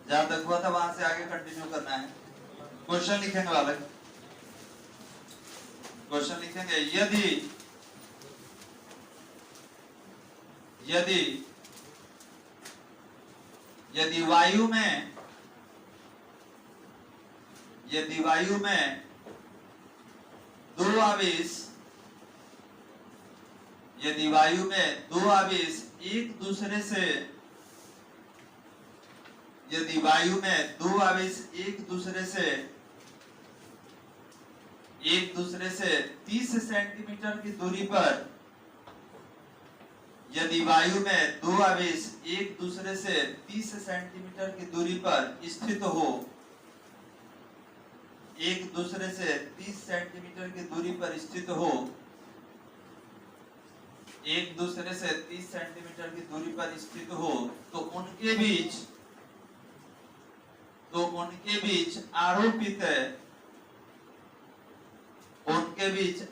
जहां तक हुआ था वहां से आगे कंटिन्यू करना है। क्वेश्चन लिखेंगे बालक, क्वेश्चन लिखेंगे यदि यदि यदि वायु में दो आवेश यदि वायु में दो आवेश एक दूसरे से यदि वायु में दो आवेश एक दूसरे से 30 सेंटीमीटर की दूरी पर यदि वायु में दो आवेश एक दूसरे से 30 सेंटीमीटर की दूरी पर स्थित हो, एक दूसरे से 30 सेंटीमीटर की दूरी पर स्थित हो, एक दूसरे से 30 सेंटीमीटर की दूरी पर स्थित हो, तो उनके बीच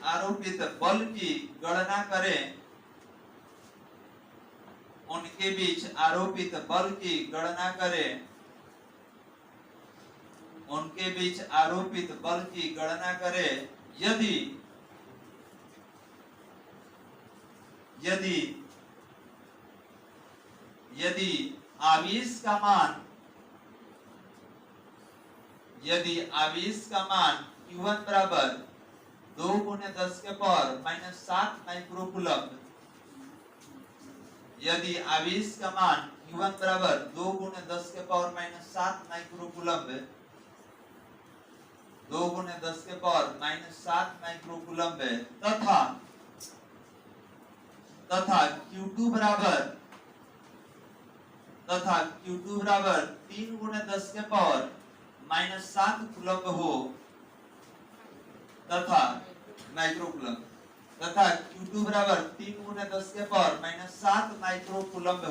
आरोपित बल की गणना करें। उनके बीच आरोपित बल की गणना करें। उनके बीच आरोपित बल की गणना करें यदि आवेश का मान Q1 बराबर 2 × 10⁻⁷ माइक्रोकूलम्ब, यदि आवेश का मान Q1 बराबर 2 × 10⁻⁷ माइक्रोकूलम्ब, 2 × 10⁻⁷ माइक्रोकूलम्ब तथा Q2 बराबर 3 × 10⁻⁷ कूलम्ब हो तथा माइक्रोकूलम्ब तथा Q2 बराबर 3 × 10⁻⁷ माइक्रोकूलम्ब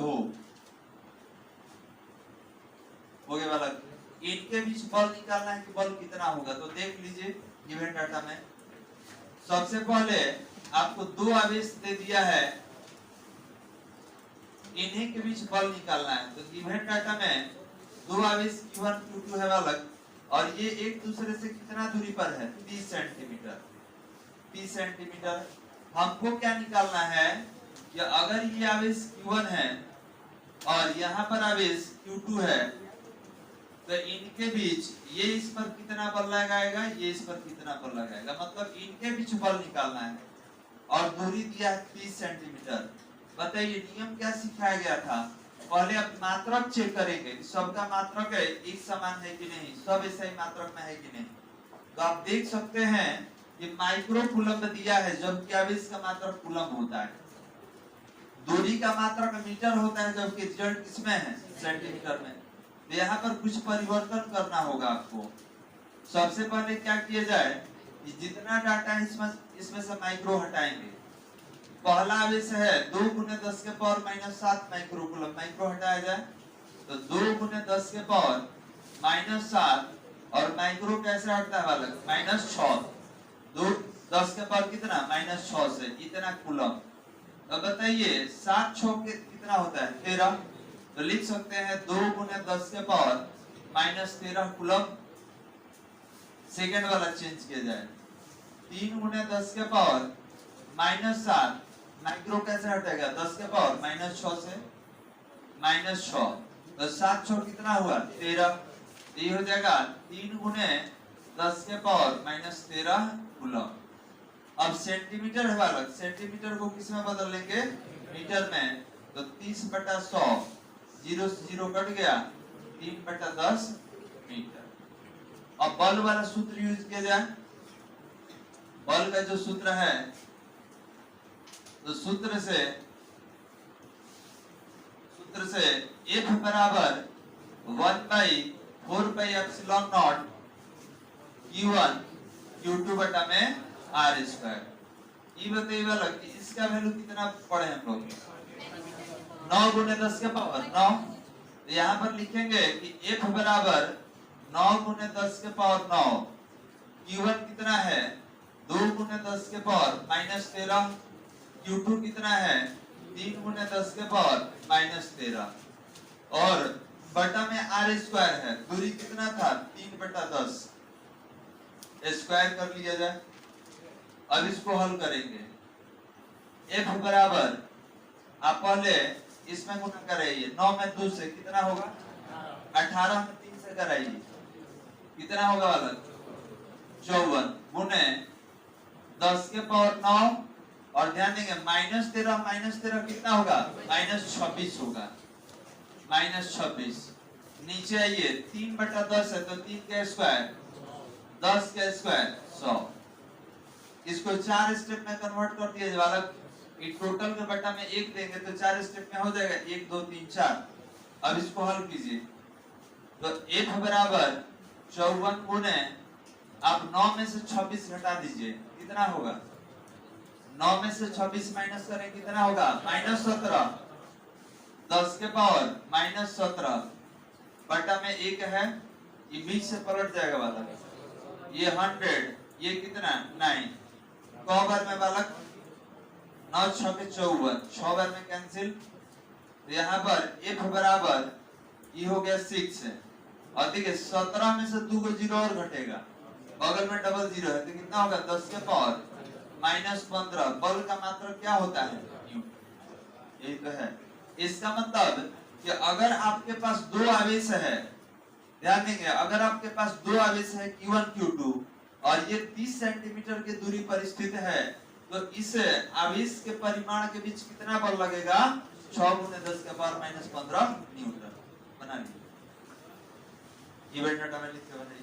हो गया बालक। इनके बीच बल निकालना है कि बल कितना होगा, तो देख लीजिए गिवन डाटा में। सबसे पहले आपको दो आवेश दे दिया है, इन्हीं के बीच बल निकालना है। तो गिवन डाटा में दो आवेश Q1 Q2 है बालक, और ये एक दूसरे से कितना दूरी पर है, 30 सेंटीमीटर। 30 सेंटीमीटर हमको क्या निकालना है कि अगर ये आवेश Q1 है और यहाँ पर आवेश Q2 है, तो इनके बीच ये इस पर कितना बल लगाएगा, ये इस पर कितना बल लगाएगा, मतलब इनके बीच बल निकालना है। और दूरी दिया है 30 सेंटीमीटर। बताइए नियम क्या सिखाया गया था। पहले आप मात्रक चेक करेंगे कि सबका मात्रक है एक समान है कि नहीं, सब ऐसा ही मात्रक में है कि नहीं। तो आप देख सकते हैं कि माइक्रोकूलम्ब दिया है, जबकि आवेश का मात्रक कूलम्ब होता है। दूरी का मात्रक मीटर होता है, जबकि रिजल्ट किसमें है, सेंटीमीटर में। तो यहाँ पर कुछ परिवर्तन करना होगा आपको। सबसे पहले क्या किया जाए कि जितना डाटा है इसमें से माइक्रो हटाएंगे। पहला आवेश है 2 × 10⁻⁷ माइक्रोकूलम्ब, माइक्रो हटाया जाए तो 2 × 10⁻⁷ और माइक्रो कैसे हटता है बालक, -6। 2 10 के पावर कितना, -6 से इतना कूलम्ब। अब बताइए 7 6 के कितना होता है, 13। तो लिख सकते हैं 2 × 10⁻⁻13 कूलम्ब। सेकेंड वाला चेंज किया जाए 3 × 10⁻⁻7 माइक्रो कैसे हटेगा, 10 के पावर -6 से -6। तो 7 6 कितना हुआ, 13। ये हो जाएगा 3 × 10⁻⁻13 कूलम्ब। अब सेंटीमीटर है बालक, सेंटीमीटर को किस में बदल लेंगे, मीटर में। तो 30/100, 0 से 0 कट गया, 3/10 मीटर। अब बल वाला सूत्र यूज किया जाए। बल का जो सूत्र है, तो सूत्र से F बराबर 1/4πε0 Q1 Q2 बटा में R²। ये बताइए वाला कि इसका वैल्यू कितना पढ़े हम लोग, 9 × 10 के पावर 9। तो यहाँ पर लिखेंगे कि F बराबर 9 × 10 के पावर 9। Q1 कितना है, 2 × 10 के पावर -13। Q2 कितना है, 3 × 10 के पावर -13। और बटा में आर स्क्वायर है, दूरी कितना था 3/10, स्क्वायर कर लिया जाए। अब इसको हल करेंगे, f बराबर, आप पहले इसमें गुना कराइए, 9 में 2 से कितना होगा 18 में 3 से कराइए कितना होगा वाला 54 गुने 10 के पावर 9 और ध्यान देंगे -13 कितना होगा -26 होगा, -26। नीचे आइए 3/10 है तो 3 का स्क्वायर 10 का स्क्वायर 100। इसको 4 स्टेप में कन्वर्ट कर दिया वाला, टोटल के बटा में 1 देंगे तो 4 स्टेप में हो जाएगा 1 2 3 4। अब इसको हल कीजिए तो f बराबर 54 गुने, आप 9 में से 26 घटा दीजिए कितना होगा, 9 में से 26 माइनस करें कितना होगा -17, 10 के पावर -17 बटा में 1 है, ये बीच से पलट जाएगा वाला, ये 100, ये कितना 9, 100 बार में बालक 9 6 के 54, 6 बार में कैंसिल, तो यहाँ पर f बराबर ये हो गया 6 है, और देखिए 17 में से 2 को 0 और घटेगा, बगल में डबल 0 है तो कितना होगा 10 के पावर -15। बल का मात्रा क्या होता है यही तो है। इसका मतलब कि अगर आपके पास दो आवेश है, ध्यान देंगे, अगर आपके पास दो आवेश है Q1 Q2 और ये 30 सेंटीमीटर की दूरी पर स्थित है, तो इस आवेश के परिमाण के बीच कितना बल लगेगा 6 गुने 10 के पावर -15 न्यूटन। बना लीजिए, इवेंट डाटा में लिख के बनाइए।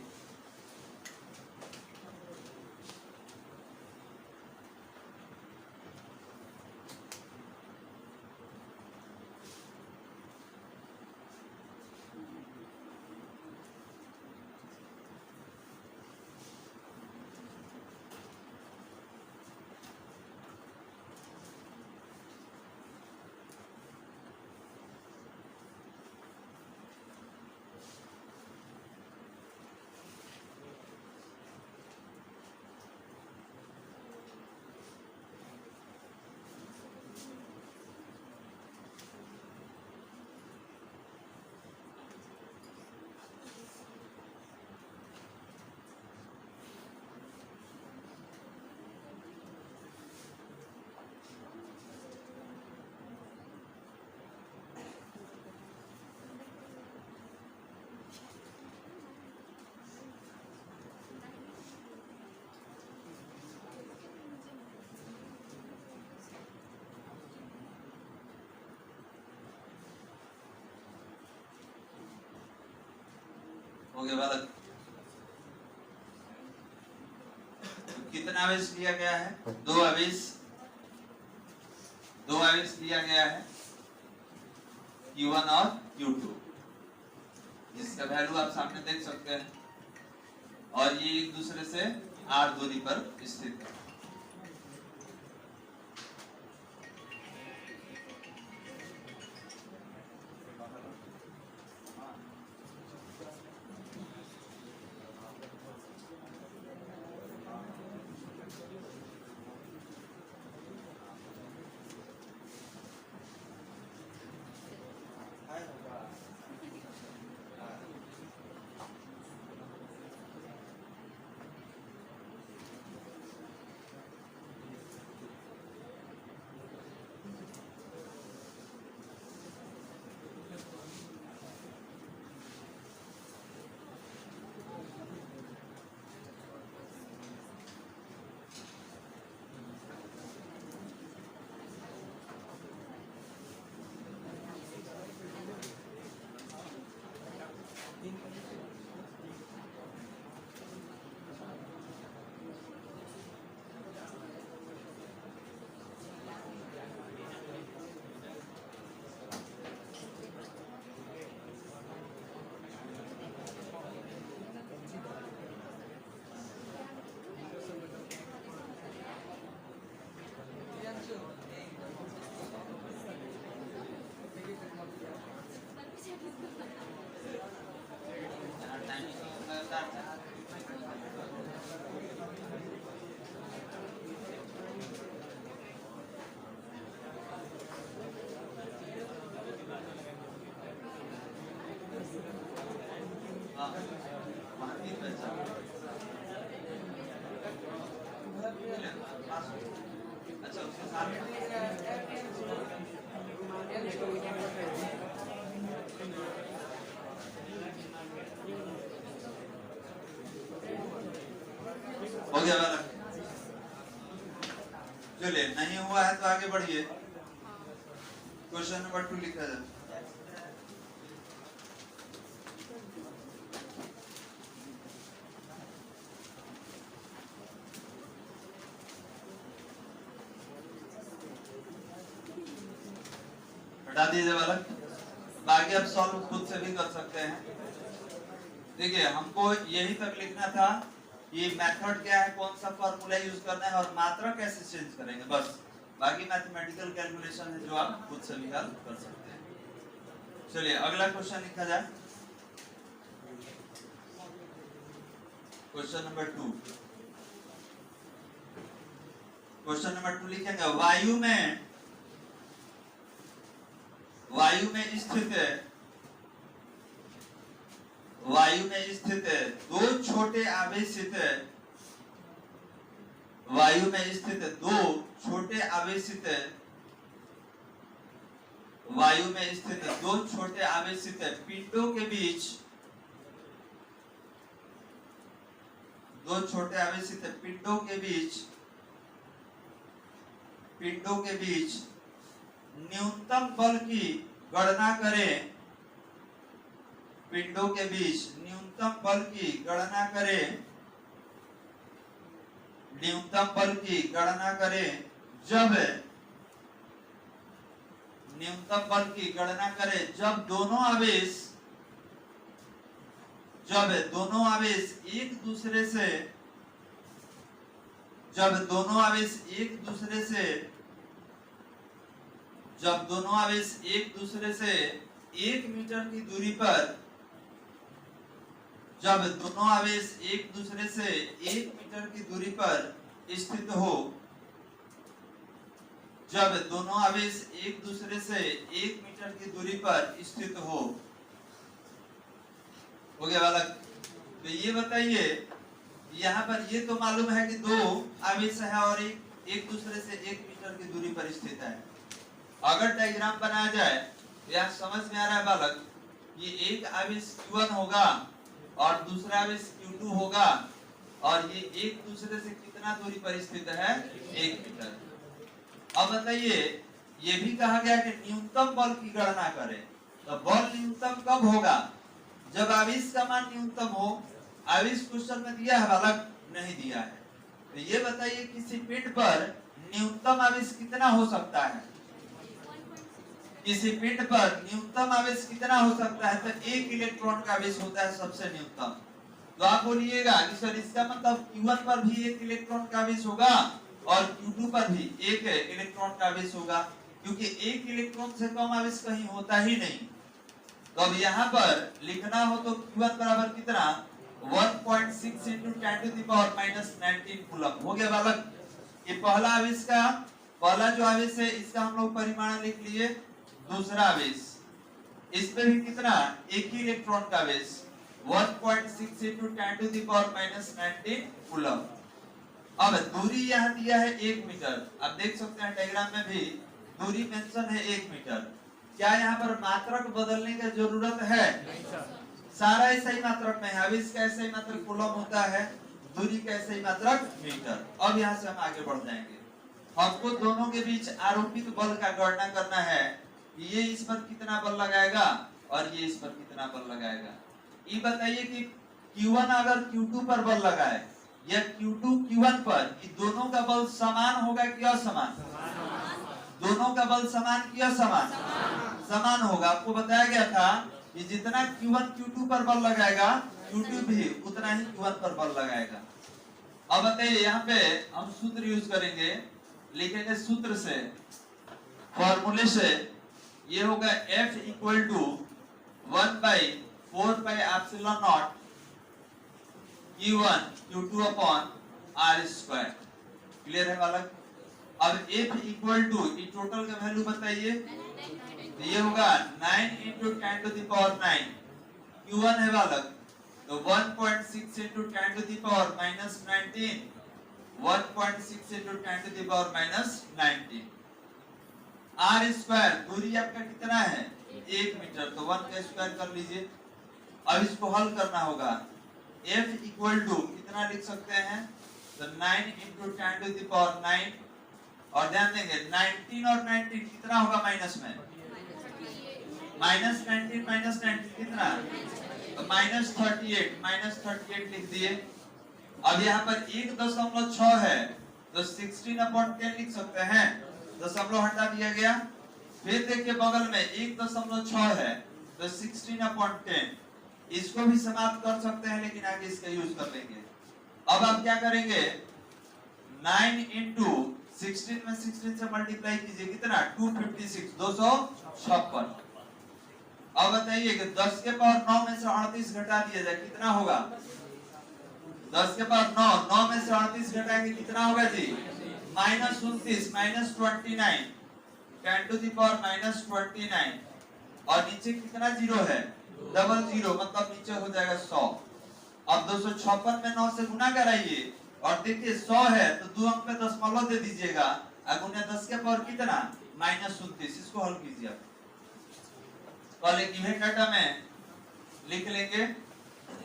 हो गया बालक, कितना आवेश लिया गया है, दो आवेश लिया गया है Q1 और Q2, जिसका वैल्यू आप सामने देख सकते हैं, और ये एक दूसरे से r दूरी पर स्थित है। वहाँ 3 बचा। अच्छा उसके साथ हो गया वाला। चलिए नहीं हुआ है तो आगे बढ़िए। क्वेश्चन नंबर 2 लिखा जाए। हटा दीजिए वाला। बाकी आप सॉल्व खुद से भी कर सकते हैं। देखिए हमको यही तक लिखना था, ये मेथड क्या है, कौन सा फॉर्मूला यूज करना है और मात्रा कैसे चेंज करेंगे, बस। बाकी मैथमेटिकल कैलकुलेशन है जो आप खुद से भी हल कर सकते हैं। चलिए अगला क्वेश्चन लिखा जाए। Question number 2। क्वेश्चन नंबर 2 लिखेंगे, वायु में स्थित दो छोटे आवेशित पिंडों के बीच न्यूनतम बल की गणना करें। पिंडों के बीच न्यूनतम बल की गणना करें जब दोनों आवेश एक दूसरे से 1 मीटर की दूरी पर स्थित हो। हो गया बालक। तो ये बताइए, यहाँ पर ये तो मालूम है कि दो आवेश है और एक दूसरे से 1 मीटर की दूरी पर स्थित है। अगर डायग्राम बनाया जाए तो यहाँ समझ में आ रहा है बालक, ये एक आवेश Q1 होगा और दूसरा आवेश Q2 होगा और ये एक दूसरे से कितना दूरी पर स्थित है, 1 मीटर। अब बताइए, ये भी कहा गया कि न्यूनतम बल की गणना करें। तो बल न्यूनतम कब होगा, जब आवेश का मान न्यूनतम हो। आवेश क्वेश्चन में दिया है बालक, नहीं दिया है। तो ये बताइए किसी पिंड पर न्यूनतम आवेश कितना हो सकता है। किसी पिंड पर न्यूनतम आवेश कितना हो सकता है, तो 1 इलेक्ट्रॉन का आवेश होता है सबसे न्यूनतम। तो आप बोलिएगा कि सर इसका मतलब Q1 पर भी 1 इलेक्ट्रॉन का आवेश होगा और Q2 पर भी 1 इलेक्ट्रॉन का आवेश होगा, क्योंकि 1 इलेक्ट्रॉन से कम आवेश कहीं होता ही नहीं। तो अब यहाँ पर लिखना हो तो Q1 बराबर कितना, 1.6 × 10⁻⁻19 कूलम। हो गया बालक। ये पहला जो आवेश है इसका हम लोग परिमाण लिख लिए। दूसरा आवेश, इस पे भी कितना, 1 ही इलेक्ट्रॉन का आवेश, 1.6 × 10⁻⁻19 कूलम। अब दूरी यहाँ दिया है 1 मीटर। आप देख सकते हैं डायग्राम में भी दूरी मेंशन है 1 मीटर। क्या यहाँ पर मात्रक बदलने की जरूरत है? सारा ऐसा ही मात्रक में है। आवेश का ऐसा ही मात्रक कूलम होता है, दूरी का ऐसा ही मात्रक मीटर। अब यहाँ से हम आगे बढ़ जाएंगे। हमको दोनों के बीच आरोपित बल का गणना करना है। ये इस पर कितना बल लगाएगा और ये इस पर कितना बल लगाएगा। ये बताइए कि Q1 अगर Q2 पर बल लगाए या Q2 Q1 पर, ये दोनों का बल समान होगा कि असमान? दोनों का बल समान कि असमान? समान होगा। आपको बताया गया था कि जितना Q1 Q2 पर बल लगाएगा, Q2 भी उतना ही Q1 पर बल लगाएगा। अब बताइए, यहाँ पे हम सूत्र यूज करेंगे, लिखेंगे सूत्र से, फॉर्मूले से। ये होगा F = 1/4πε0 Q1 Q2/r²। क्लियर है बालक? अब F = ये टोटल का वैल्यू बताइए। तो ये होगा 9 × 10⁹ Q1 है बालक, तो 1.6 into 10 to the power minus 19, 1.6 into 10 to the power minus 19। r square दूरी आपका कितना है 1 मीटर, तो 1 का स्क्वायर कर लीजिए। अब इसको हल करना होगा। f इक्वल टू कितना लिख सकते हैं, तो 9 into 10 to the power 9, और ध्यान देंगे 19 और 19 कितना होगा माइनस में, माइनस 19 माइनस 19 कितना, तो माइनस 38 लिख दिए। अब यहाँ पर 1.6 है तो 16/10 लिख सकते हैं, दशमलव हटा दिया गया। फिर देखिए बगल में 1.6 है तो 16/10, इसको भी समाप्त कर सकते हैं लेकिन आगे इसका यूज कर लेंगे। अब आप क्या करेंगे, 9 into 16 में 16 से मल्टीप्लाई कीजिए, कितना 256, 256। अब बताइए कि 10 के पावर 9 में से 38 घटा दिया जाए कितना होगा, 10 के पावर 9, 9 में से 38 घटाएंगे कितना होगा जी, -29, -29, 10 to the power -29, और नीचे कितना जीरो है, डबल जीरो, मतलब नीचे हो जाएगा 100। अब 256 में 9 से गुना कराइए, और देखिए 100 है तो 2 अंक पे दशमलव दे दीजिएगा, गुना 10 के पावर कितना -29, इसको हल कीजिए आप। और एक गिवन डाटा में लिख लेंगे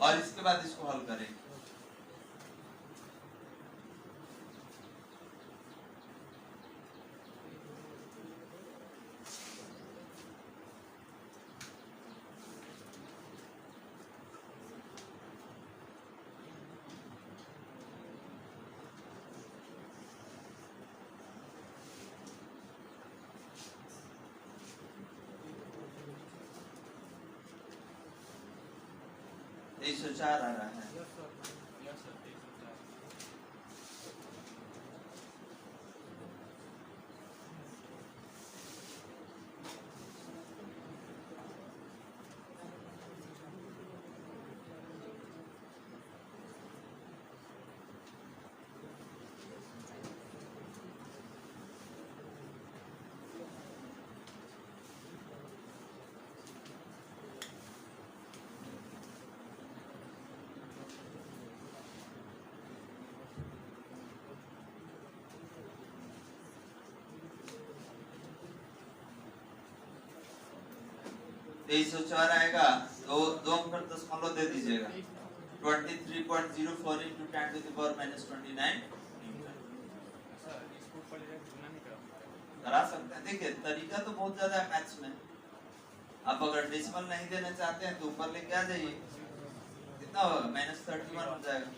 और इसके बाद इसको हल करेंगे। आ रहा है। ₹2304 आएगा, तो 2 अंक पर दशमलव दे दीजिएगा। 23.04 into 10 to the power -29 करा सकते हैं। देखिए तरीका तो बहुत ज्यादा है मैथ्स में। आप अगर डेसिमल नहीं देना चाहते हैं तो ऊपर लेके आ जाइए, कितना होगा -31 हो जाएगा।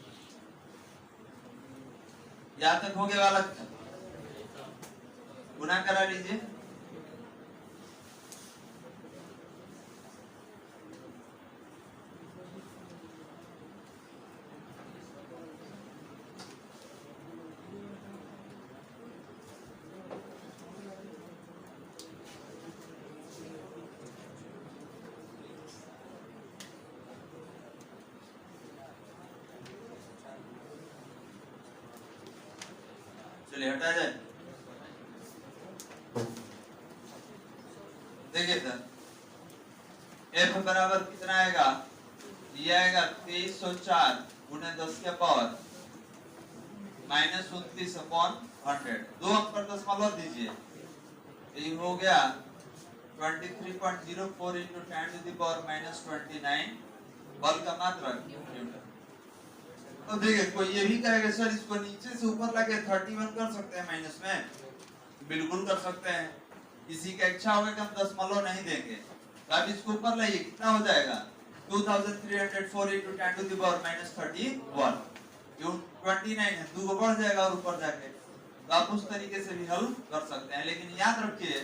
यहाँ तक हो गया वाला, गुना करा लीजिए। चलिए हटा जाए। देखिए सर f बराबर कितना आएगा, ये आएगा 2304 गुने 10 के पावर -29/100। 2 अंक पर दशमलव दीजिए, ये हो गया 23.04 into 10 to the power -29 बल का मात्रक न्यूटन। तो देखिए कोई ये भी कहेगा सर इसको नीचे से ऊपर लाके 31 कर सकते हैं माइनस में, बिल्कुल कर सकते हैं। किसी का इच्छा होगा कि हम दशमलव नहीं देंगे, तो आप इसको ऊपर लाइए, कितना हो जाएगा 2304 into 10 to the power -31, क्यों 29 है, 2 को बढ़ जाएगा और ऊपर जाके, तो आप उस तरीके से भी हल कर सकते हैं। लेकिन याद रखिए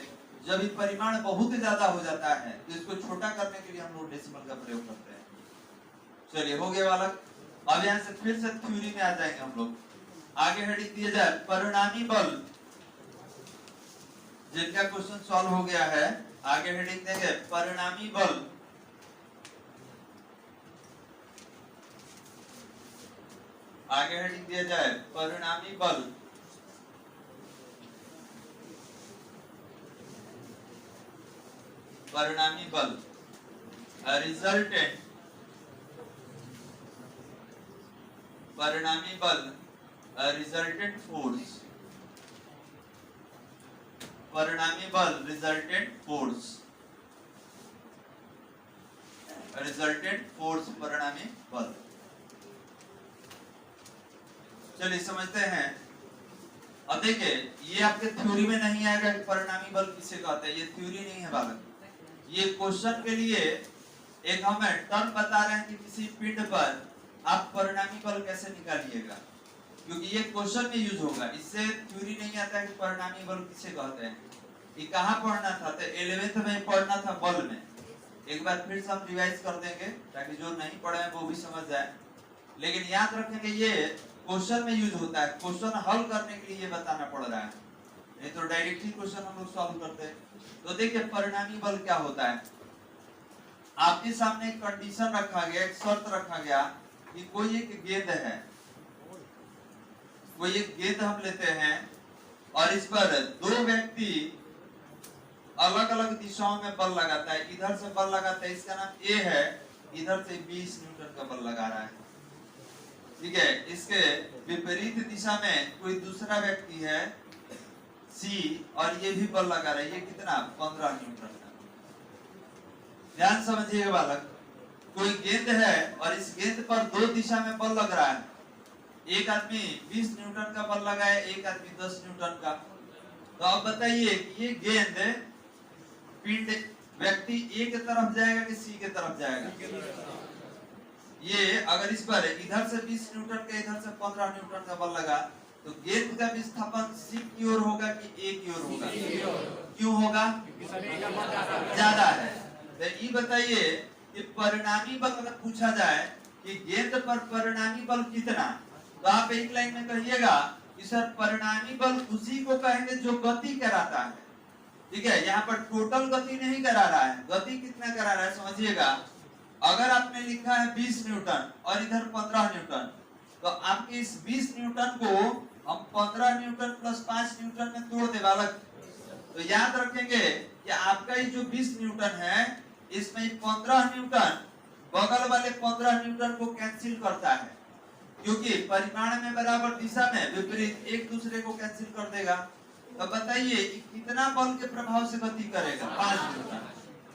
जब ये परिमाण बहुत ज्यादा हो जाता है तो इसको छोटा करने के लिए हम लोग डेसिमल का प्रयोग करते हैं। चलिए हो गया वाला। अब यहाँ से फिर से थ्योरी में आ जाएंगे हम लोग। आगे हेडिंग दिया जाए परिणामी बल, जिनका क्वेश्चन सॉल्व हो गया है आगे हेडिंग देंगे परिणामी बल। आगे हेडिंग दिया जाए परिणामी बल। परिणामी बल रिजल्टेंट परिणामी बल रिजल्टेंट फोर्स, परिणामी बल रिजल्टेंट फोर्स, रिजल्टेंट फोर्स परिणामी बल। चलिए समझते हैं। अब देखिए ये आपके थ्योरी में नहीं आएगा कि परिणामी बल किसे कहते हैं, ये थ्योरी नहीं है बालक। ये क्वेश्चन के लिए एक हमें टर्म बता रहे हैं कि किसी पिंड पर आप परिणामी बल कैसे निकालिएगा, क्योंकि ये क्वेश्चन में यूज होगा। इससे थ्योरी नहीं आता है कि परिणामी बल किसे कहते हैं। ये कहाँ पढ़ना था, तो 11th में पढ़ना था बल में। एक बार फिर से हम रिवाइज कर देंगे ताकि जो नहीं पढ़े हैं वो भी समझ जाए। लेकिन याद रखेंगे ये क्वेश्चन में यूज होता है, क्वेश्चन हल करने के लिए ये बताना पड़ रहा है, नहीं तो डायरेक्टली क्वेश्चन हम लोग सॉल्व करते हैं। तो देखिए परिणामी बल क्या होता है। आपके सामने एक कंडीशन रखा गया, एक शर्त रखा गया कि कोई एक गेंद है, कोई एक गेंद हम लेते हैं और इस पर दो व्यक्ति अलग अलग दिशाओं में बल लगाता है। इधर से बल लगाता है, इसका नाम ए है, इधर से 20 न्यूटन का बल लगा रहा है, ठीक है। इसके विपरीत दिशा में कोई दूसरा व्यक्ति है सी और ये भी बल लगा रहा है, ये कितना 15 न्यूटन का। ध्यान समझिएगा बालक, कोई गेंद है और इस गेंद पर दो दिशा में बल लग रहा है। एक आदमी 20 न्यूटन का बल लगाए, एक आदमी 10 न्यूटन का। तो अब बताइए कि ये गेंद पिंड व्यक्ति ए के तरफ जाएगा कि सी के तरफ जाएगा। ये अगर इस पर इधर से 20 न्यूटन का, इधर से 15 न्यूटन का बल लगा, तो गेंद का विस्थापन सी की ओर होगा कि ए की ओर होगा। क्यों होगा, ज्यादा है। तो ये बताइए कि परिणामी बल अगर पूछा जाए कि गेंद पर परिणामी बल कितना, तो आप एक लाइन में कहिएगा कि सर परिणामी बल उसी को कहेंगे जो गति कराता है, ठीक है। यहाँ पर टोटल गति नहीं करा रहा है, गति कितना करा रहा है समझिएगा। अगर आपने लिखा है 20 न्यूटन और इधर 15 न्यूटन, तो आपके इस 20 न्यूटन को हम 15 न्यूटन प्लस 5 न्यूटन में तोड़ दे बालक। तो याद रखेंगे कि आपका ये जो 20 न्यूटन है, इसमें 15 न्यूटन बगल वाले 15 न्यूटन को कैंसिल करता है, क्योंकि परिमाण में बराबर दिशा में विपरीत एक दूसरे को कैंसिल कर देगा। तो बताइए कितना बल के प्रभाव से गति करेगा, 5 न्यूटन।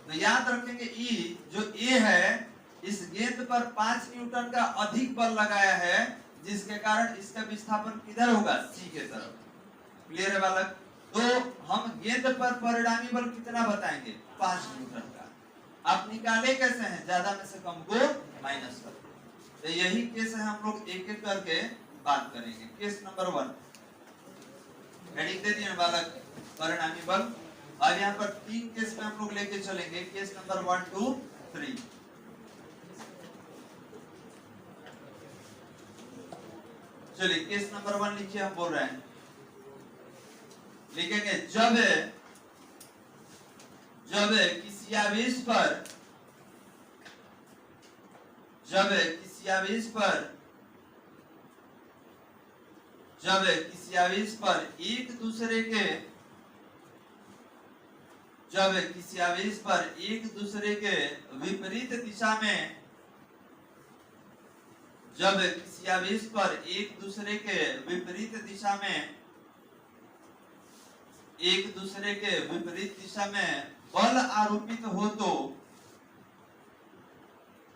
तो याद रखेंगे ई जो ए है, इस गेंद पर 5 न्यूटन का अधिक बल लगाया है, जिसके कारण इसका विस्थापन किधर होगा, सी के तरफ। क्लियर है बालक। तो हम गेंद पर परिणामी बल कितना बताएंगे, 5 न्यूटन का। आप निकाले कैसे हैं, ज्यादा में से कम को माइनस कर। तो यही केस है, हम लोग एक एक करके बात करेंगे। केस नंबर 1 हेडिंग दे दिए बालक, परिणामी बल। अब यहाँ पर 3 केस में हम लोग लेके चलेंगे, केस नंबर 1, 2, 3। चलिए केस नंबर 1 लिखिए, हम बोल रहे हैं लिखेंगे जब किसी आवेश पर एक दूसरे के विपरीत दिशा में, जब किसी आवेश पर एक दूसरे के विपरीत दिशा में बल आरोपित हो तो,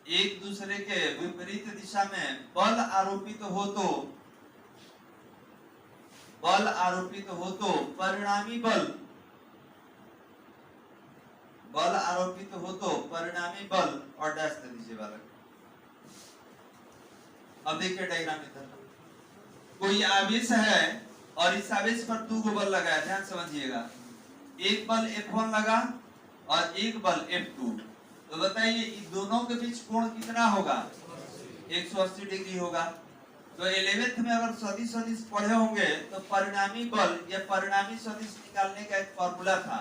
एक दूसरे के विपरीत दिशा में बल आरोपित हो तो परिणामी बल और डैश दे दीजिए बालक। अब देखिए डायग्राम इधर, कोई आवेश है और इस आवेश पर 2 को बल लगाया, ध्यान समझिएगा। एक बल F1 लगा और एक बल F2। तो बताइए इन दोनों के बीच कोण कितना होगा, 180 डिग्री होगा। तो 11th में अगर सदिश पढ़े होंगे तो परिणामी बल या परिणामी सदिश निकालने का एक फॉर्मूला था,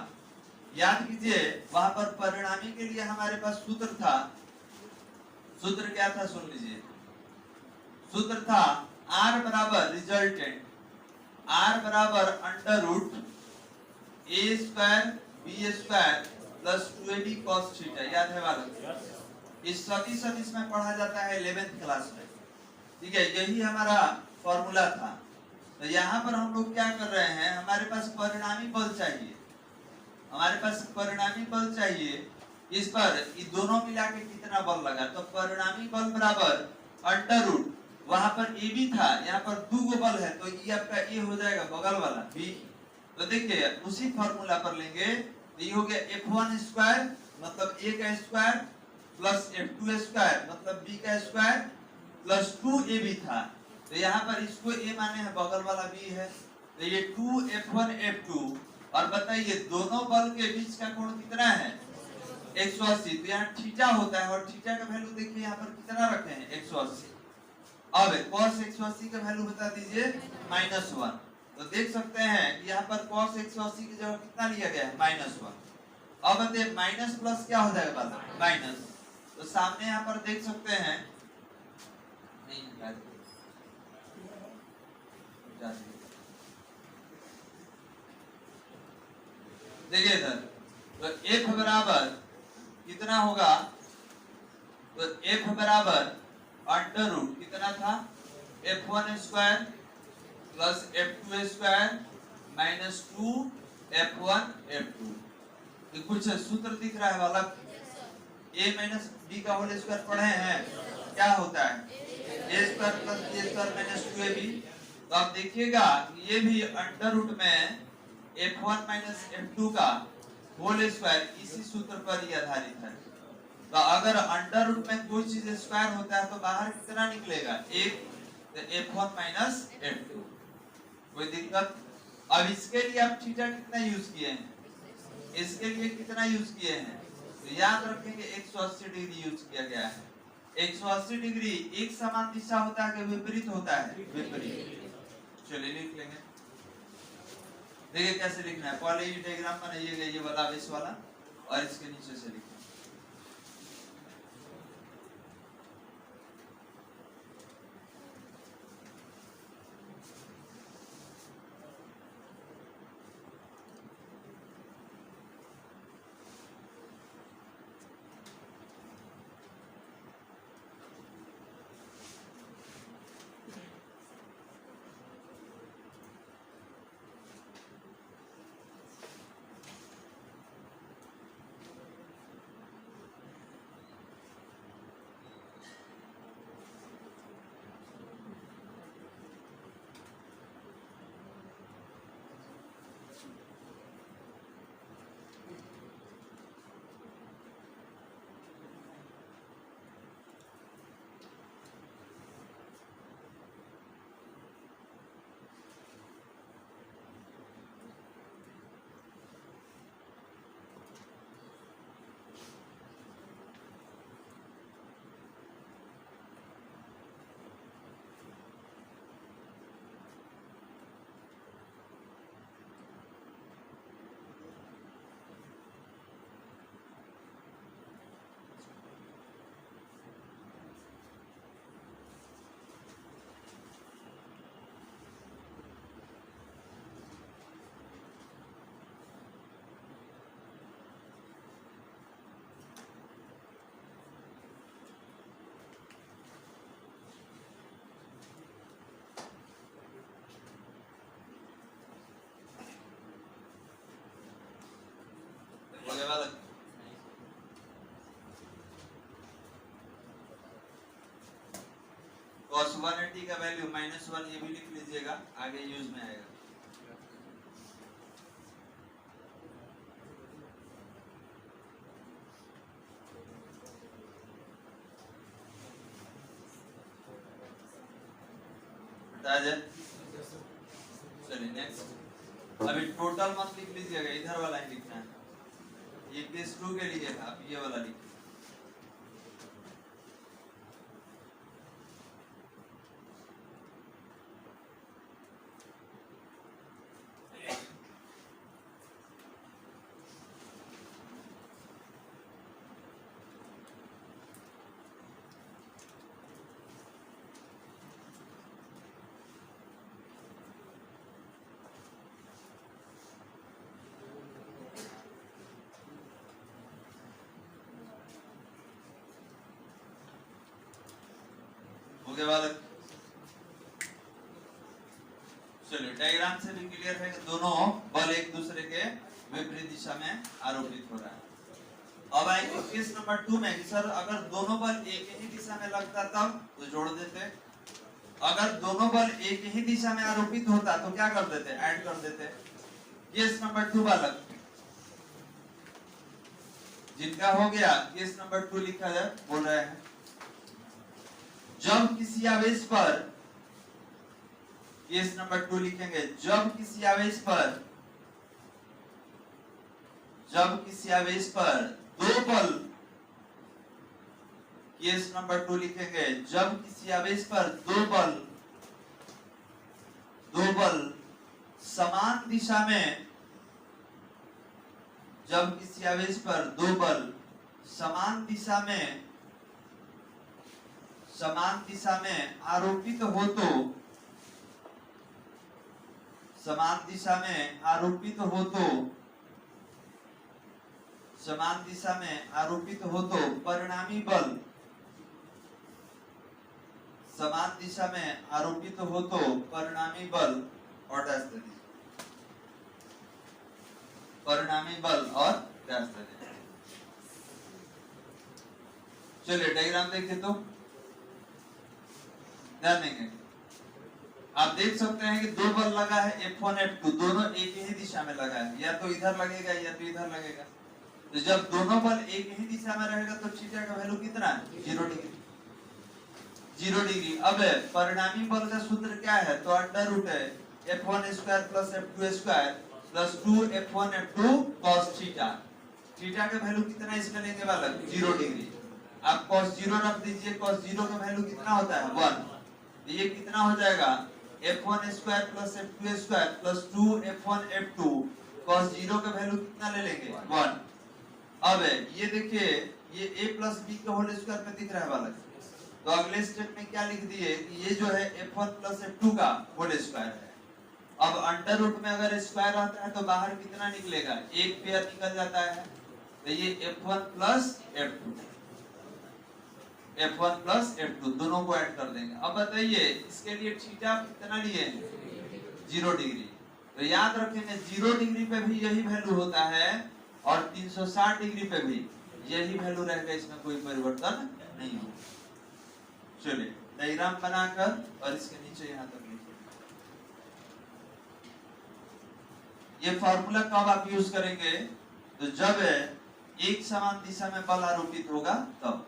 याद कीजिए। वहां पर परिणामी के लिए हमारे पास सूत्र था। सूत्र क्या था सुन लीजिए। सूत्र था R बराबर रिजल्टेंट, R बराबर under root a square b square plus 2ab cos theta. याद है बालक, इस सदिश में पढ़ा जाता है 11th क्लास में। ठीक है, यही हमारा फॉर्मूला था। तो यहाँ पर हम लोग क्या कर रहे हैं, हमारे पास परिणामी बल चाहिए, हमारे पास परिणामी बल चाहिए। इस पर ये दोनों मिला के कितना बल लगा, तो परिणामी बल बराबर अंडर रूट, वहां पर ए भी था, यहाँ पर दो गो बल है, तो ये आपका ए हो जाएगा बगल वाला बी। तो देखिए उसी फॉर्मूला पर लेंगे, तो ये हो गया F1 स्क्वायर मतलब ए का स्क्वायर प्लस F2 स्क्वायर मतलब बी का स्क्वायर प्लस 2ab था। तो यहाँ पर इसको ए माने हैं, बगल वाला बी है, तो ये 2F1 F2। और बताइए दोनों बल के बीच का कोण कितना है, 180। तो यहाँ थीटा होता है, और थीटा का वैल्यू देखिए यहाँ पर कितना रखे हैं, 180। अब cos 180 का वैल्यू बता दीजिए -1। तो देख सकते हैं कि यहाँ पर cos 180 की जगह कितना लिया गया है, -1। अब बताइए माइनस प्लस क्या हो जाएगा, माइनस। तो सामने यहाँ पर देख सकते हैं, देखिए इधर, तो f बराबर कितना होगा, तो f बराबर अंडर रूट कितना था, F1 square plus F2 square minus 2F1 F2। कुछ सूत्र दिख रहा है वाला, a माइनस b का होल स्क्वायर पढ़े हैं, क्या होता है a square plus b square minus 2ab। तो आप देखिएगा ये भी अंडर रूट में F1 माइनस F2 का होल स्क्वायर इसी सूत्र पर ही आधारित है। तो अगर अंडर रूट में कोई चीज स्क्वायर होता है तो बाहर कितना निकलेगा, एक, तो F1 माइनस F2। कोई दिक्कत। अब इसके लिए आप थीटा कितना यूज किए हैं, इसके लिए कितना यूज किए हैं, तो याद रखेंगे 180 डिग्री यूज किया गया है। 180 डिग्री एक समान दिशा होता है कि विपरीत होता है, विपरीत। चलिए लिख लेंगे, देखिए कैसे लिखना है। पहले ये डायग्राम बनाइएगा, ये वाला इस वाला, और इसके नीचे से लिखिए। cos 180 का वैल्यू -1, ये भी लिख लीजिएगा, आगे यूज में आएगा। चलिए नेक्स्ट, अभी टोटल मत लिख लीजिएगा, इधर वाला ही लिखना है। ये केस 2 के लिए था, अब ये वाला लिखिए। हो गया बालक, चलिए डायग्राम से भी क्लियर है कि दोनों बल एक दूसरे के विपरीत दिशा में आरोपित हो रहा है। अब आएंगे केस नंबर 2 में कि सर अगर दोनों बल एक ही दिशा में लगता तब तो जोड़ देते, अगर दोनों बल एक ही दिशा में आरोपित होता तो क्या कर देते, ऐड कर देते। केस नंबर 2 बालक जिनका हो गया केस नंबर 2 लिखा है, बोल रहे हैं जब किसी आवेश पर, केस नंबर 2 लिखेंगे जब किसी आवेश पर दो बल, केस नंबर 2 लिखेंगे जब किसी आवेश पर दो बल समान दिशा में, जब किसी आवेश पर दो बल समान दिशा में आरोपित हो तो, समान दिशा में आरोपित हो तो परिणामी बल, समान दिशा में आरोपित हो तो परिणामी बल और डैश दे दीजिए, परिणामी बल और डैश दे दीजिए। चलिए डायग्राम देखिए तो ध्यान देंगे, आप देख सकते हैं कि दो बल लगा है F1 F2, दोनों एक ही दिशा में लगा है, या तो इधर लगेगा या तो इधर लगेगा। तो जब दोनों बल एक ही दिशा में रहेगा तो थीटा का वैल्यू कितना है, 0 डिग्री, 0 डिग्री। अब परिणामी बल का सूत्र क्या है, तो अंडर रूट है F1 square plus F2 square plus 2 F1 F2 cos theta. Theta का वैल्यू कितना इसमें लेने वाला, 0 डिग्री। आप cos 0 रख दीजिए, cos 0 का वैल्यू कितना होता है 1, ये कितना हो जाएगा F1 square plus F2 square plus 2 F1 F2 cos 0 का वैल्यू कितना ले लेंगे 1। अब ये देखिए ये a प्लस b का होल स्क्वायर में दिख रहा है वाला, तो अगले स्टेप में क्या लिख दिए कि ये जो है F1 प्लस F2 का होल स्क्वायर है। अब अंडर रूट में अगर स्क्वायर आता है तो बाहर कितना निकलेगा, एक पेयर निकल जाता है, तो ये F1 प्लस F2 दोनों को ऐड कर देंगे। अब बताइए इसके लिए थीटा कितना लिए, 0 डिग्री। तो याद रखेंगे 0 डिग्री पे भी यही वैल्यू होता है और 360 डिग्री पे भी यही वैल्यू रहेगा, इसमें कोई परिवर्तन नहीं होगा। चलिए डायग्राम बनाकर और इसके नीचे यहाँ तक लिखिए। ये फॉर्मूला कब आप यूज करेंगे, तो जब एक समान दिशा में बल आरोपित होगा तब।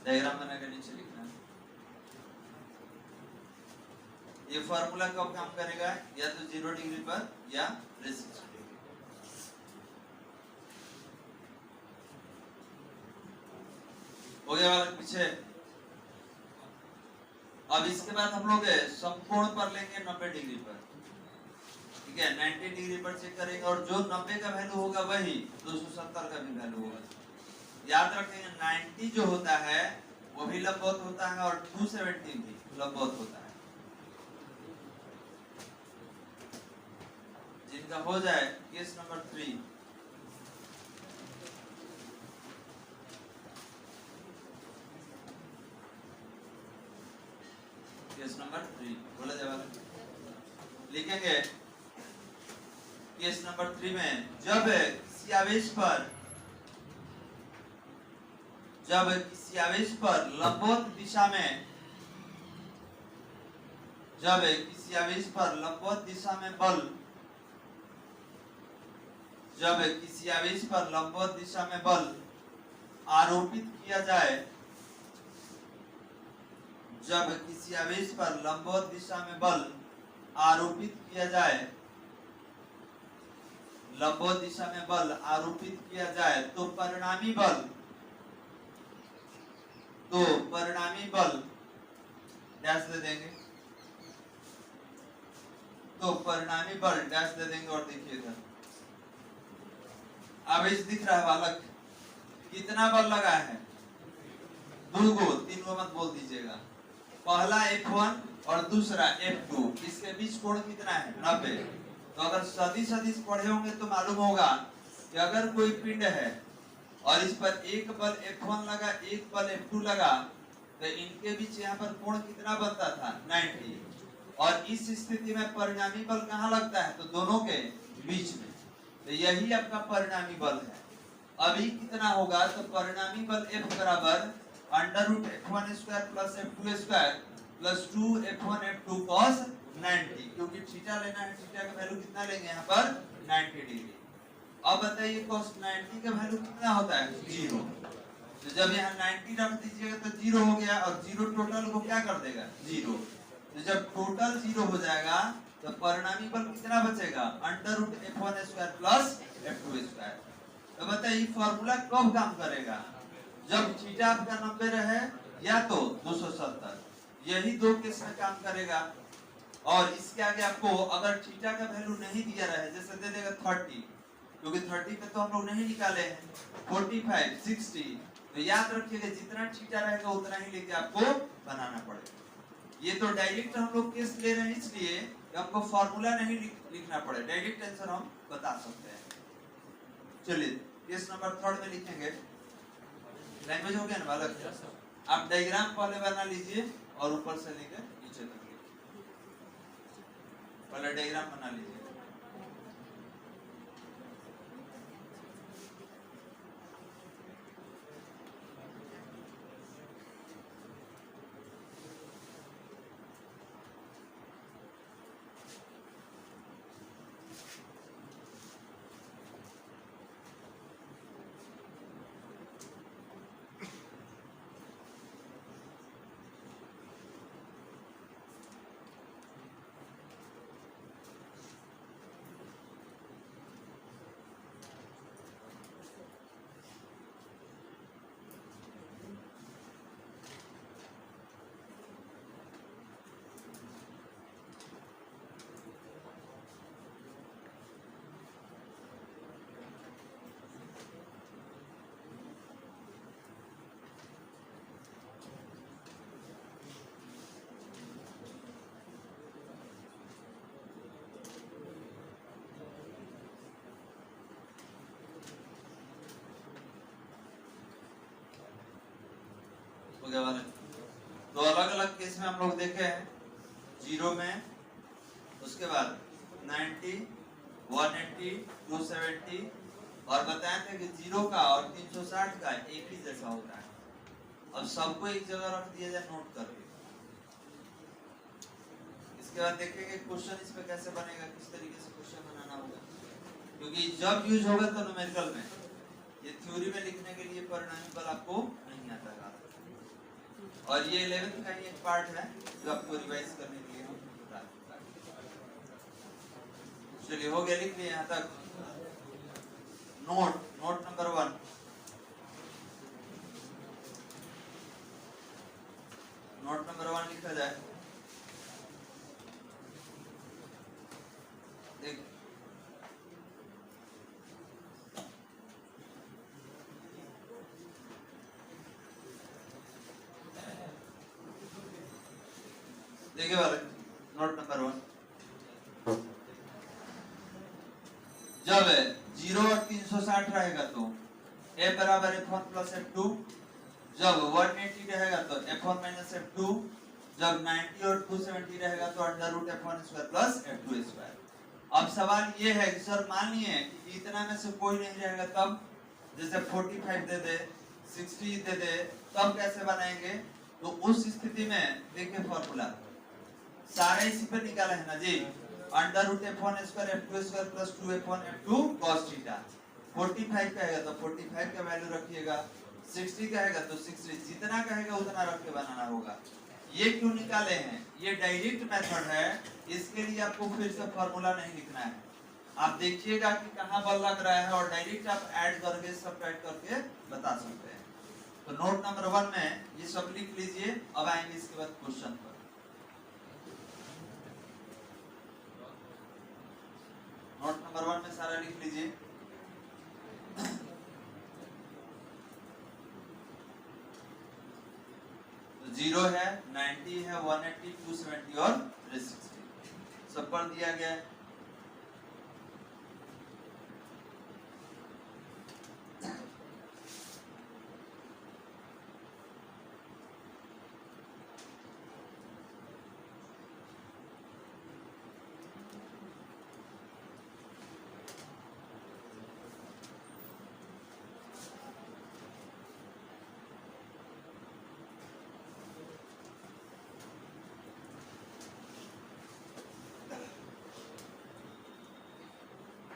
डायग्राम बनाकर नीचे लिखना है। ये फार्मूला कब काम करेगा, या तो 0 डिग्री पर या 360 डिग्री। हो गया वाला पीछे। अब इसके बाद हम लोग समकोण पर लेंगे 90 डिग्री पर, ठीक है, 90 डिग्री पर चेक करेंगे और जो 90 का वैल्यू होगा वही 270 का भी वैल्यू होगा। याद रखेंगे 90 जो होता है वो भी लंबवत होता है और 270 भी लंबवत होता है। जिनका हो जाए केस नंबर 3, केस नंबर 3 बोला जाएगा, लिखेंगे केस नंबर 3 में जब किसी आवेश पर जब किसी आवेश पर लंबवत दिशा में बल आरोपित किया जाए, तो परिणामी बल डैश दे देंगे, और देखिए इधर आवेश दिख रहा है बालक, कितना बल लगा है? 2 गो, 3 गो मत बोल दीजिएगा। पहला F1 और दूसरा F2, इसके बीच कोण कितना है? 90। तो अगर सदिश पढ़े होंगे तो मालूम होगा कि अगर कोई पिंड है और इस पर एक बल F1 लगा, एक बल F2 लगा, तो इनके बीच यहाँ पर कोण कितना बनता था? 90। और इस स्थिति में परिणामी बल कहाँ लगता है? तो दोनों के बीच में। तो यही आपका परिणामी बल है। अभी कितना होगा? तो परिणामी बल F बराबर √F1² plus F2² plus 2F1F2 cos 90, क्योंकि थीटा लेना है, थीटा का वैल्यू कितना लेंगे यहाँ पर? 90 डिग्री। अब बताइए cos 90 का वैल्यू कितना होता है? 0। तो जब यहाँ 90 रख दीजिएगा तो 0 हो गया, और 0 टोटल को क्या कर देगा? 0। तो जब टोटल 0 हो जाएगा तो परिणामी बल कितना बचेगा? √F1² plus F2²। तो बताइए फॉर्मूला कब काम करेगा? जब थीटा आपका 90 रहे या तो 270, यही दो केस में काम करेगा। और इसके आगे आपको अगर थीटा का वैल्यू नहीं दिया रहे, जैसे दे देगा 30, क्योंकि 30 पे तो हम लोग नहीं निकाले हैं, 45, 60, तो याद रखिएगा जितना थीटा रहेगा उतना ही लेके आपको बनाना पड़ेगा। ये तो डायरेक्ट हम लोग केस ले रहे हैं, इसलिए हमको फॉर्मूला नहीं लिखना पड़े, डायरेक्ट आंसर हम बता सकते हैं। चलिए केस नंबर 3 में लिखेंगे। लैंग्वेज हो गया ना बालक? आप डायग्राम पहले बना लीजिए और ऊपर से लेकर नीचे तक पहले डायग्राम बना लीजिए। तो अलग अलग केस में हम लोग देखे हैं, 0 में, उसके बाद 90, 180, 270, और बताए थे कि 0 का और 360 का एक ही जैसा होता है। अब सबको एक जगह रख दिया जाए नोट करके। इसके बाद देखेंगे क्वेश्चन इस पे कैसे बनेगा, किस तरीके से क्वेश्चन बनाना होगा, क्योंकि जब यूज होगा तो न्यूमेरिकल में, ये थ्योरी में लिखने के लिए परिणामी बल आपको नहीं आता है। और ये 11th का ही एक पार्ट है जो आपको रिवाइज करने के लिए हम बता रहे हैं। चलिए हो गया, लिख लिए यहाँ तक। नोट नंबर 1, नोट नंबर 1 लिखा जाए। देख देखिए वाले नोट नंबर 1, जब 0 और 360 रहेगा तो F बराबर F1 प्लस F2, जब 180 रहेगा तो F1 माइनस F2, जब 90 और 270 रहेगा तो √F1² प्लस F2²। अब सवाल ये है कि सर मान लिए कि इतना में से कोई नहीं रहेगा तब, जैसे 45 दे दे, 60 दे दे तब कैसे बनाएंगे? तो उस स्थिति में देखिए फॉर्मूला सारे इसी पे निकाला है ना जी, under root f1 square f2 square plus 2f1 f2 cos theta. 45 कहेगा तो 45 का वैल्यू रखिएगा, 60 कहेगा तो 60, जितना कहेगा उतना रख के बनाना होगा। ये क्यों निकाले हैं? ये डायरेक्ट मेथड है, इसके लिए आपको फिर से फॉर्मूला नहीं लिखना है। आप देखिएगा कि कहाँ बल लग रहा है और डायरेक्ट आप ऐड करके सब्ट्रैक्ट करके बता सकते हैं। तो नोट नंबर 1 में ये सब लिख लीजिए। अब आएंगे इसके बाद क्वेश्चन पर। नोट नंबर 1 में सारा लिख लीजिए। तो 0 है, 90 है, 180, 270 और 360 सब पर दिया गया है।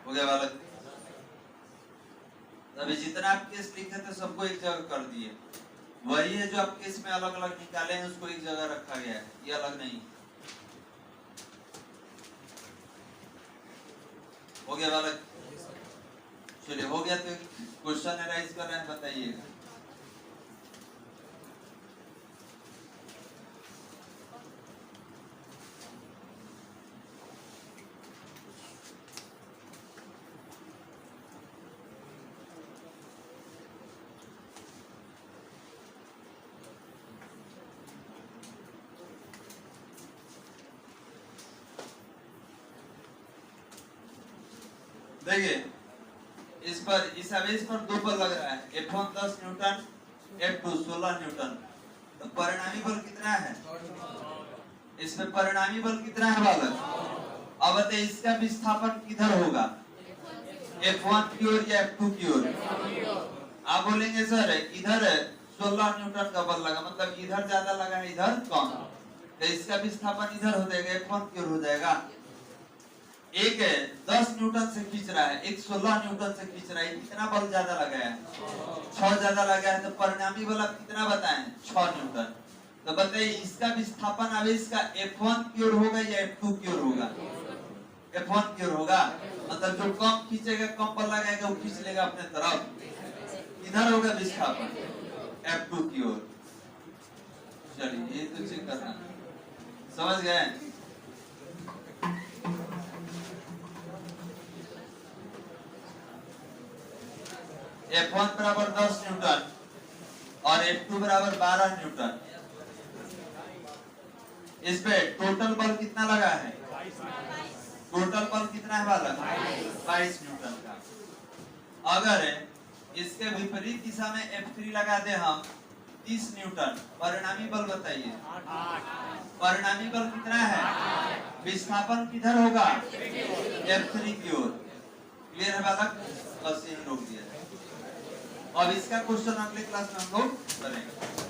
हो गया बालक? अभी जितना आप केस लिखे थे सबको एक जगह कर दिए। वही है जो आप केस में अलग अलग निकाले हैं उसको एक जगह रखा गया है, ये अलग नहीं। हो गया बालक? चलिए हो गया तो क्वेश्चन एनालाइज कर रहे हैं, बताइएगा। देखिए इस पर इस आवेश पर 2 बल लग रहा है, F1 10 न्यूटन, F2 16 न्यूटन। तो परिणामी बल कितना है? इसमें परिणामी बल कितना है बालक? अब बताइए इसका विस्थापन किधर होगा, F1 की ओर या F2 की ओर? आप बोलेंगे सर इधर 16 न्यूटन का बल लगा, मतलब इधर ज्यादा लगा है इधर कम, तो इसका विस्थापन इधर हो जाएगा, F1 की ओर हो जाएगा। एक 10 न्यूटन से खींच रहा है, एक 16 न्यूटन से खींच रहा है, कितना बल ज्यादा लगा है? 6 ज्यादा लगा है, तो परिणामी बल आप कितना बताएं? 6 न्यूटन। तो बताइए इसका विस्थापन आवेश का F1 की ओर होगा या F2 की ओर होगा? F1 की ओर होगा, मतलब जो कम खींचेगा कम बल लगाएगा वो खींच लेगा अपने तरफ, इधर होगा विस्थापन F2 की ओर। चलिए ये तो चेक करना, समझ गए? F1 बराबर 10 न्यूटन और F2 बराबर 12 न्यूटन। इस पे टोटल बल कितना लगा है? टोटल बल कितना है बालक? 22 न्यूटन का। अगर इसके विपरीत दिशा में F3 लगा दे हम 30 न्यूटन, परिणामी बल बताइए। परिणामी बल कितना है? विस्थापन किधर होगा? F3 की ओर। क्लियर है बालक? बस यही रोक दिया। अब इसका क्वेश्चन अगले क्लास में हम लोग करेंगे।